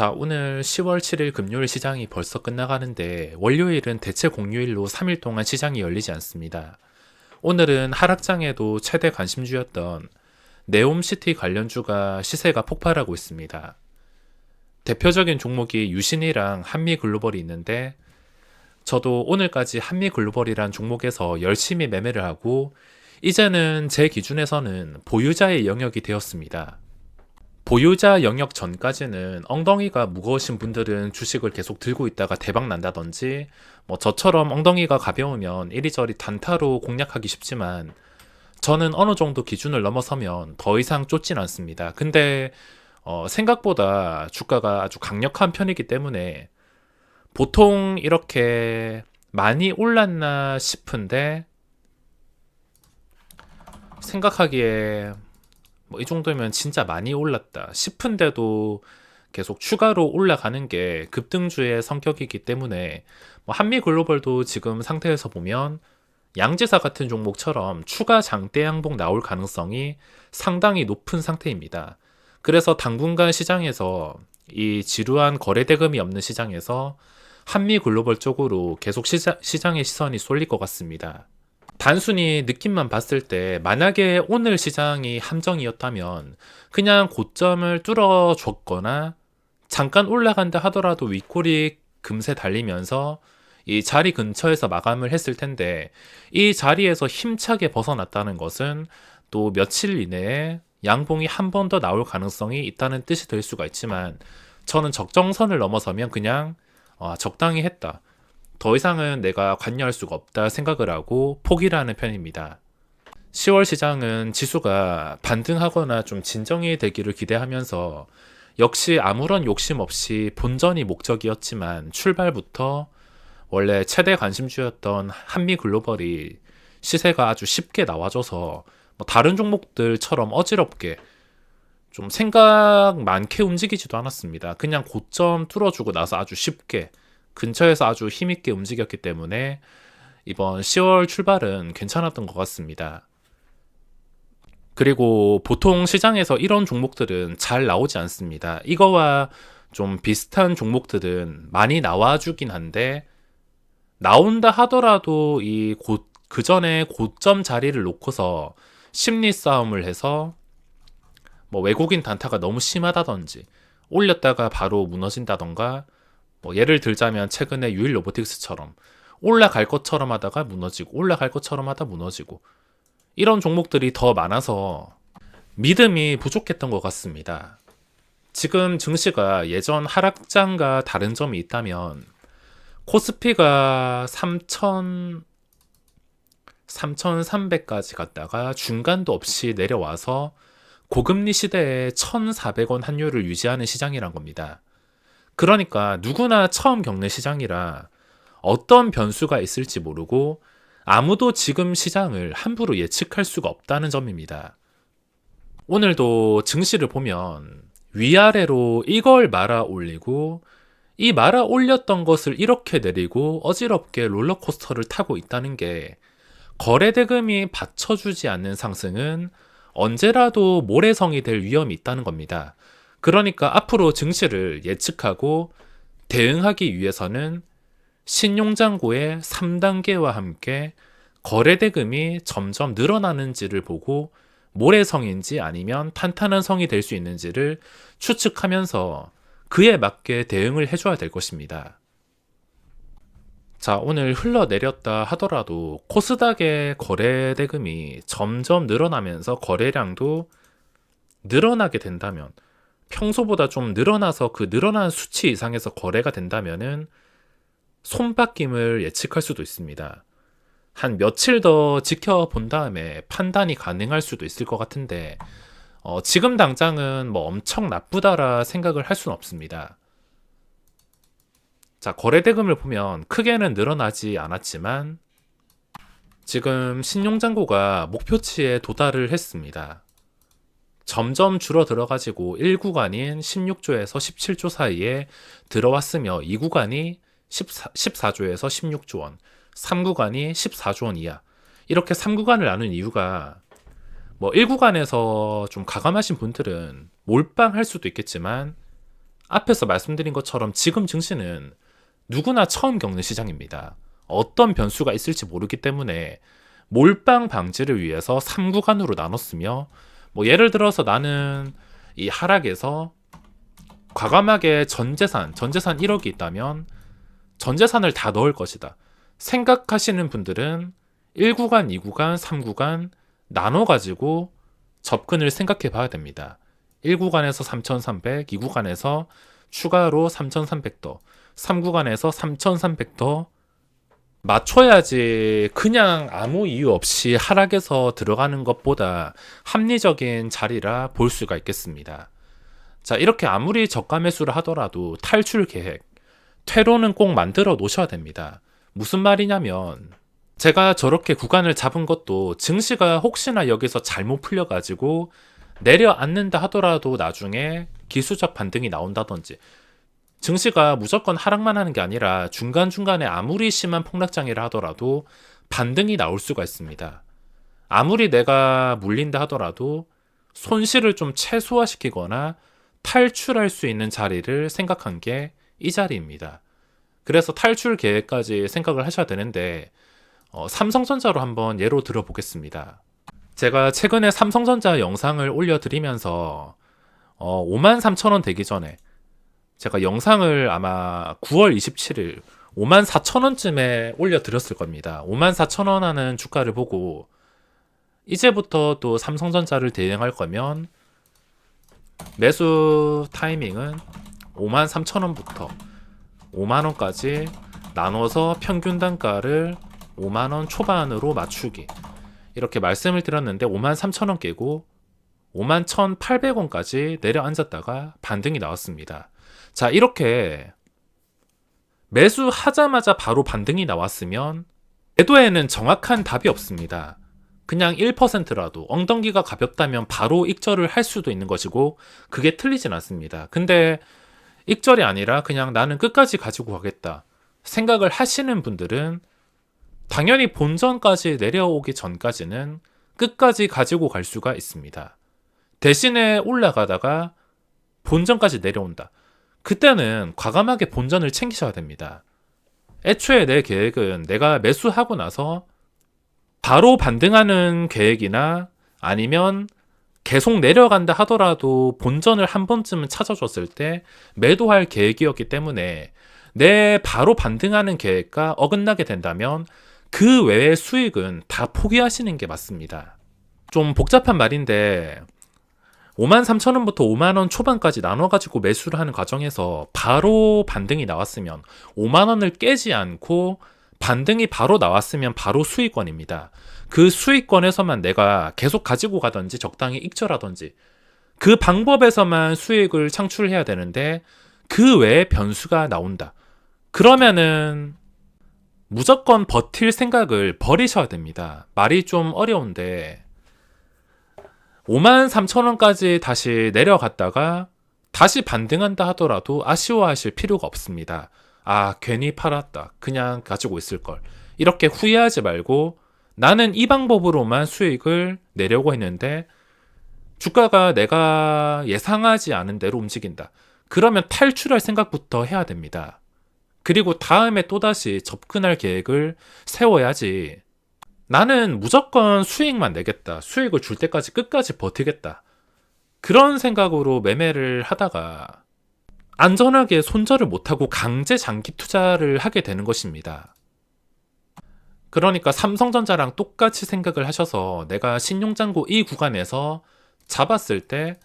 자, 오늘 10월 7일 금요일 시장이 벌써 끝나가는데 월요일은 대체 공휴일로 3일 동안 시장이 열리지 않습니다. 오늘은 하락장에도 최대 관심주였던 네옴시티 관련주가 시세가 폭발하고 있습니다. 대표적인 종목이 유신이랑 한미글로벌이 있는데 저도 오늘까지 한미글로벌이란 종목에서 열심히 매매를 하고 이제는 제 기준에서는 보유자의 영역이 되었습니다. 보유자 영역 전까지는 엉덩이가 무거우신 분들은 주식을 계속 들고 있다가 대박 난다든지 저처럼 엉덩이가 가벼우면 이리저리 단타로 공략하기 쉽지만 저는 어느 정도 기준을 넘어서면 더 이상 쫓진 않습니다. 근데 생각보다 주가가 아주 강력한 편이기 때문에 보통 이렇게 많이 올랐나 싶은데 생각하기에 이 정도면 진짜 많이 올랐다 싶은데도 계속 추가로 올라가는 게 급등주의 성격이기 때문에 한미글로벌도 지금 상태에서 보면 양지사 같은 종목처럼 추가 장대 양봉 나올 가능성이 상당히 높은 상태입니다. 그래서 당분간 시장에서 이 지루한 거래 대금이 없는 시장에서 한미글로벌 쪽으로 계속 시장의 시선이 쏠릴 것 같습니다. 단순히 느낌만 봤을 때 만약에 오늘 시장이 함정이었다면 그냥 고점을 뚫어줬거나 잠깐 올라간다 하더라도 윗골이 금세 달리면서 이 자리 근처에서 마감을 했을 텐데 이 자리에서 힘차게 벗어났다는 것은 또 며칠 이내에 양봉이 한 번 더 나올 가능성이 있다는 뜻이 될 수가 있지만 저는 적정선을 넘어서면 그냥 적당히 했다. 더 이상은 내가 관여할 수가 없다 생각을 하고 포기를 하는 편입니다. 10월 시장은 지수가 반등하거나 좀 진정이 되기를 기대하면서 역시 아무런 욕심 없이 본전이 목적이었지만 출발부터 원래 최대 관심주였던 한미글로벌이 시세가 아주 쉽게 나와줘서 다른 종목들처럼 어지럽게 좀 생각 많게 움직이지도 않았습니다. 그냥 고점 뚫어주고 나서 아주 쉽게 근처에서 아주 힘있게 움직였기 때문에 이번 10월 출발은 괜찮았던 것 같습니다. 그리고 보통 시장에서 이런 종목들은 잘 나오지 않습니다. 이거와 좀 비슷한 종목들은 많이 나와주긴 한데 나온다 하더라도 그 전에 고점 자리를 놓고서 심리 싸움을 해서 외국인 단타가 너무 심하다든지 올렸다가 바로 무너진다던가 예를 들자면 최근에 유일 로보틱스처럼 올라갈 것처럼 하다가 무너지고 올라갈 것처럼 하다 무너지고 이런 종목들이 더 많아서 믿음이 부족했던 것 같습니다. 지금 증시가 예전 하락장과 다른 점이 있다면 코스피가 3,300까지 갔다가 중간도 없이 내려와서 고금리 시대에 1,400원 환율을 유지하는 시장이란 겁니다. 그러니까 누구나 처음 겪는 시장이라 어떤 변수가 있을지 모르고 아무도 지금 시장을 함부로 예측할 수가 없다는 점입니다. 오늘도 증시를 보면 위아래로 이걸 말아 올리고 이 말아 올렸던 것을 이렇게 내리고 어지럽게 롤러코스터를 타고 있다는 게 거래대금이 받쳐주지 않는 상승은 언제라도 모래성이 될 위험이 있다는 겁니다. 그러니까 앞으로 증시를 예측하고 대응하기 위해서는 신용장고의 3단계와 함께 거래대금이 점점 늘어나는지를 보고 모래성인지 아니면 탄탄한 성이 될 수 있는지를 추측하면서 그에 맞게 대응을 해줘야 될 것입니다. 자, 오늘 흘러내렸다 하더라도 코스닥의 거래대금이 점점 늘어나면서 거래량도 늘어나게 된다면 평소보다 좀 늘어나서 그 늘어난 수치 이상에서 거래가 된다면은 손바뀜을 예측할 수도 있습니다. 한 며칠 더 지켜본 다음에 판단이 가능할 수도 있을 것 같은데 지금 당장은 엄청 나쁘다라 생각을 할 수는 없습니다. 자, 거래대금을 보면 크게는 늘어나지 않았지만 지금 신용잔고가 목표치에 도달을 했습니다. 점점 줄어들어가지고 1구간인 16조에서 17조 사이에 들어왔으며 2구간이 14조에서 16조 원, 3구간이 14조 원 이하. 이렇게 3구간을 나눈 이유가 1구간에서 좀 가감하신 분들은 몰빵할 수도 있겠지만 앞에서 말씀드린 것처럼 지금 증시는 누구나 처음 겪는 시장입니다. 어떤 변수가 있을지 모르기 때문에 몰빵 방지를 위해서 3구간으로 나눴으며, 뭐 예를 들어서 나는 이 하락에서 과감하게 전재산 1억이 있다면 전재산을 다 넣을 것이다 생각하시는 분들은 1구간, 2구간, 3구간 나눠가지고 접근을 생각해 봐야 됩니다. 1구간에서 3,300, 2구간에서 추가로 3,300더, 3구간에서 3,300더 맞춰야지 그냥 아무 이유 없이 하락해서 들어가는 것보다 합리적인 자리라 볼 수가 있겠습니다. 자, 이렇게 아무리 저가 매수를 하더라도 탈출 계획, 퇴로는 꼭 만들어 놓으셔야 됩니다. 무슨 말이냐면 제가 저렇게 구간을 잡은 것도 증시가 혹시나 여기서 잘못 풀려가지고 내려앉는다 하더라도 나중에 기술적 반등이 나온다든지, 증시가 무조건 하락만 하는 게 아니라 중간중간에 아무리 심한 폭락장이라 하더라도 반등이 나올 수가 있습니다. 아무리 내가 물린다 하더라도 손실을 좀 최소화시키거나 탈출할 수 있는 자리를 생각한 게 이 자리입니다. 그래서 탈출 계획까지 생각을 하셔야 되는데, 삼성전자로 한번 예로 들어보겠습니다. 제가 최근에 삼성전자 영상을 올려드리면서 53,000원 되기 전에 제가 영상을 아마 9월 27일 54,000원쯤에 올려드렸을 겁니다. 54,000원 하는 주가를 보고 이제부터 또 삼성전자를 대응할 거면 매수 타이밍은 53,000원부터 5만원까지 나눠서 평균 단가를 5만원 초반으로 맞추기, 이렇게 말씀을 드렸는데 53,000원 깨고 51,800원까지 내려앉았다가 반등이 나왔습니다. 자, 이렇게 매수하자마자 바로 반등이 나왔으면 매도에는 정확한 답이 없습니다. 그냥 1%라도 엉덩이가 가볍다면 바로 익절을 할 수도 있는 것이고 그게 틀리진 않습니다. 근데 익절이 아니라 그냥 나는 끝까지 가지고 가겠다 생각을 하시는 분들은 당연히 본전까지 내려오기 전까지는 끝까지 가지고 갈 수가 있습니다. 대신에 올라가다가 본전까지 내려온다. 그때는 과감하게 본전을 챙기셔야 됩니다. 애초에 내 계획은 내가 매수하고 나서 바로 반등하는 계획이나 아니면 계속 내려간다 하더라도 본전을 한 번쯤은 찾아줬을 때 매도할 계획이었기 때문에 내 바로 반등하는 계획과 어긋나게 된다면 그 외의 수익은 다 포기하시는 게 맞습니다. 좀 복잡한 말인데 53,000원부터 5만원 초반까지 나눠가지고 매수를 하는 과정에서 바로 반등이 나왔으면 5만원을 깨지 않고 반등이 바로 나왔으면 바로 수익권입니다. 그 수익권에서만 내가 계속 가지고 가든지 적당히 익절하든지 그 방법에서만 수익을 창출해야 되는데 그 외에 변수가 나온다. 그러면은 무조건 버틸 생각을 버리셔야 됩니다. 말이 좀 어려운데 53,000원까지 다시 내려갔다가 다시 반등한다 하더라도 아쉬워하실 필요가 없습니다. 아, 괜히 팔았다. 그냥 가지고 있을걸. 이렇게 후회하지 말고 나는 이 방법으로만 수익을 내려고 했는데 주가가 내가 예상하지 않은 대로 움직인다. 그러면 탈출할 생각부터 해야 됩니다. 그리고 다음에 또다시 접근할 계획을 세워야지 나는 무조건 수익만 내겠다. 수익을 줄 때까지 끝까지 버티겠다. 그런 생각으로 매매를 하다가 안전하게 손절을 못하고 강제 장기 투자를 하게 되는 것입니다. 그러니까 삼성전자랑 똑같이 생각을 하셔서 내가 신용잔고 이 구간에서 잡았을 때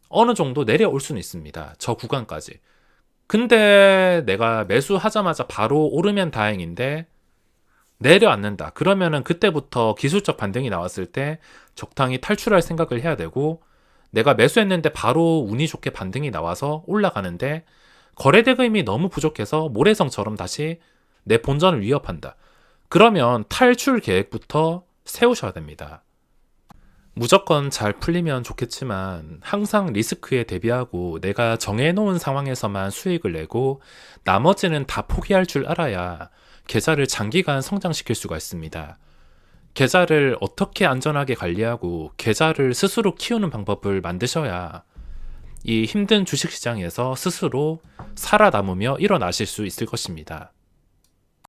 어느 정도 내려올 수는 있습니다. 저 구간까지. 근데 내가 매수하자마자 바로 오르면 다행인데 내려앉는다. 그러면은 그때부터 기술적 반등이 나왔을 때 적당히 탈출할 생각을 해야 되고, 내가 매수했는데 바로 운이 좋게 반등이 나와서 올라가는데 거래대금이 너무 부족해서 모래성처럼 다시 내 본전을 위협한다. 그러면 탈출 계획부터 세우셔야 됩니다. 무조건 잘 풀리면 좋겠지만 항상 리스크에 대비하고 내가 정해놓은 상황에서만 수익을 내고 나머지는 다 포기할 줄 알아야 계좌를 장기간 성장시킬 수가 있습니다. 계좌를 어떻게 안전하게 관리하고 계좌를 스스로 키우는 방법을 만드셔야 이 힘든 주식시장에서 스스로 살아남으며 일어나실 수 있을 것입니다.